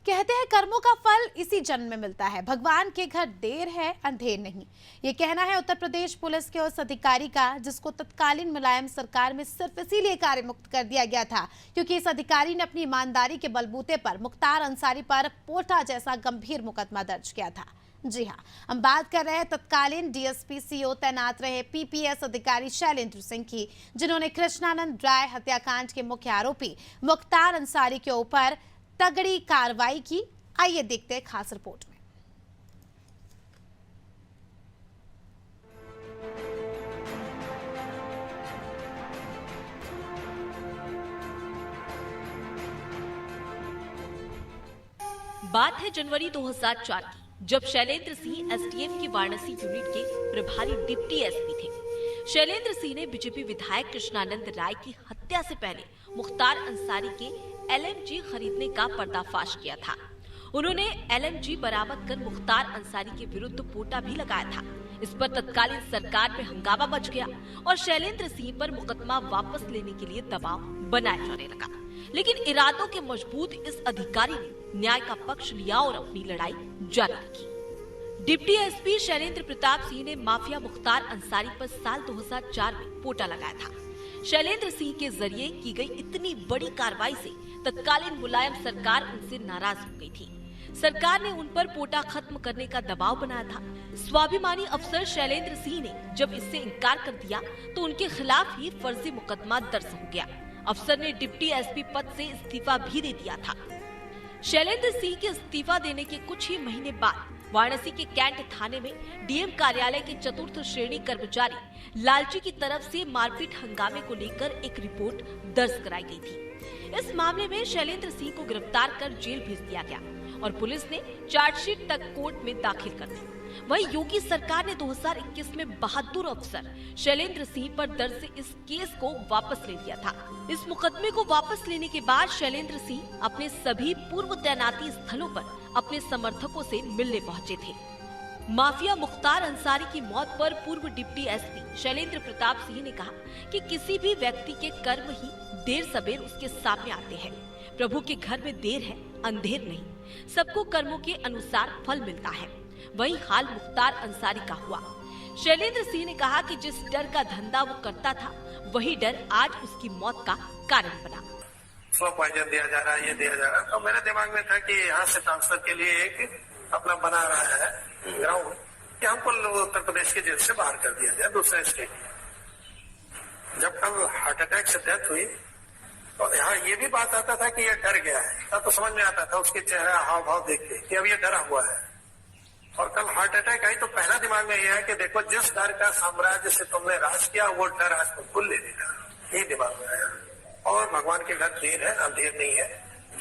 कहते हैं कर्मों का फल इसी जन्म में मिलता है। भगवान के घर देर है अंधेर नहीं, ये कहना है उत्तर प्रदेश पुलिस के उस अधिकारी का जिसको तत्कालीन मुलायम सरकार में सिर्फ इसीलिए कार्य मुक्त कर दिया गया था क्योंकि इस अधिकारी ने अपनी ईमानदारी के बलबूते पर मुख्तार अंसारी पर पोटा जैसा गंभीर मुकदमा दर्ज किया था। जी हाँ, हम बात कर रहे हैं तत्कालीन डीएसपी सीओ तैनात रहे पीपीएस अधिकारी शैलेंद्र सिंह की, जिन्होंने कृष्णानंद राय हत्याकांड के मुख्य आरोपी मुख्तार अंसारी के ऊपर तगड़ी कार्रवाई की। आइए देखते हैं खास रिपोर्ट में। बात है जनवरी 2004 की, जब शैलेंद्र सिंह एसटीएफ की वाराणसी यूनिट के प्रभारी डिप्टी एसपी थे। शैलेंद्र सिंह ने बीजेपी विधायक कृष्णानंद राय की हत्या से पहले मुख्तार अंसारी के एलएमजी खरीदने का पर्दाफाश किया था। उन्होंने एलएमजी बरामद कर मुख्तार अंसारी के विरुद्ध पोटा भी लगाया था। इस पर तत्कालीन सरकार में हंगामा मच गया और शैलेंद्र सिंह पर मुकदमा वापस लेने के लिए दबाव बनाया जाने लगा। लेकिन इरादों के मजबूत इस अधिकारी ने न्याय का पक्ष लिया और अपनी लड़ाई जारी रखी। डिप्टी एसपी शैलेंद्र प्रताप सिंह ने माफिया मुख्तार अंसारी पर साल 2004 में पोटा लगाया था। शैलेंद्र सिंह के जरिए की गई इतनी बड़ी कार्रवाई से तत्कालीन मुलायम सरकार उनसे नाराज हो गई थी। सरकार ने उन पर पोटा खत्म करने का दबाव बनाया था। स्वाभिमानी अफसर शैलेंद्र सिंह ने जब इससे इनकार कर दिया तो उनके खिलाफ ही फर्जी मुकदमा दर्ज हो गया। अफसर ने डिप्टी एसपी पद से इस्तीफा भी दे दिया था। शैलेंद्र सिंह के इस्तीफा देने के कुछ ही महीने बाद वाराणसी के कैंट थाने में डीएम कार्यालय के चतुर्थ श्रेणी कर्मचारी लालची की तरफ से मारपीट हंगामे को लेकर एक रिपोर्ट दर्ज कराई गई थी। इस मामले में शैलेंद्र सिंह को गिरफ्तार कर जेल भेज दिया गया और पुलिस ने चार्जशीट तक कोर्ट में दाखिल कर दी। वहीं योगी सरकार ने 2021 में बहादुर अफसर शैलेंद्र सिंह पर दर्ज इस केस को वापस ले लिया था। इस मुकदमे को वापस लेने के बाद शैलेंद्र सिंह अपने सभी पूर्व तैनाती स्थलों पर अपने समर्थकों से मिलने पहुंचे थे। माफिया मुख्तार अंसारी की मौत पर पूर्व डिप्टी एसपी शैलेंद्र प्रताप सिंह ने कहा कि किसी भी व्यक्ति के कर्म ही देर सबेर उसके सामने आते हैं। प्रभु के घर में देर है अंधेर नहीं, सबको कर्मों के अनुसार फल मिलता है। वही हाल मुख्तार अंसारी का हुआ। शैलेंद्र सिंह ने कहा कि जिस डर का धंधा वो करता था वही डर आज उसकी मौत का कारण बना। स्लो पॉइजन दिया जा रहा है, ये दिया जा रहा है, तो मेरे दिमाग में था कि यहाँ से ट्रांसफर के लिए एक अपना बना रहा है ग्राउंड कि हमको उत्तर प्रदेश के जेल से बाहर कर दिया जाए दूसरे स्टेट में। जब कल हार्ट अटैक से डेथ हुई तो यहाँ ये भी बात आता था कि ये डर गया है, तो समझ में आता था उसके चेहरा हाव भाव देख के कि अब ये डरा हुआ है। और कल हार्ट अटैक आई तो पहला दिमाग में यह है कि देखो जिस डर का साम्राज्य से तुमने राज किया वो डर आज तुमको ले लेगा, ये दिमाग में आया। और भगवान के घर देर है अंधेर नहीं है,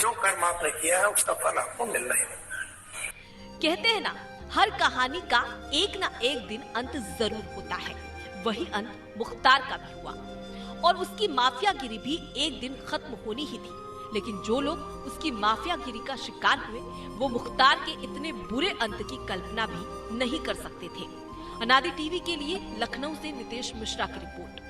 जो कर्म आपने किया है उसका फल आपको मिलना ही मिलना है। कहते हैं ना, हर कहानी का एक ना एक दिन अंत जरूर होता है। वही अंत मुख्तार का भी हुआ और उसकी माफियागिरी भी एक दिन खत्म होनी ही थी। लेकिन जो लोग उसकी माफियागिरी का शिकार हुए वो मुख्तार के इतने बुरे अंत की कल्पना भी नहीं कर सकते थे। अनादि टीवी के लिए लखनऊ से नितेश मिश्रा की रिपोर्ट।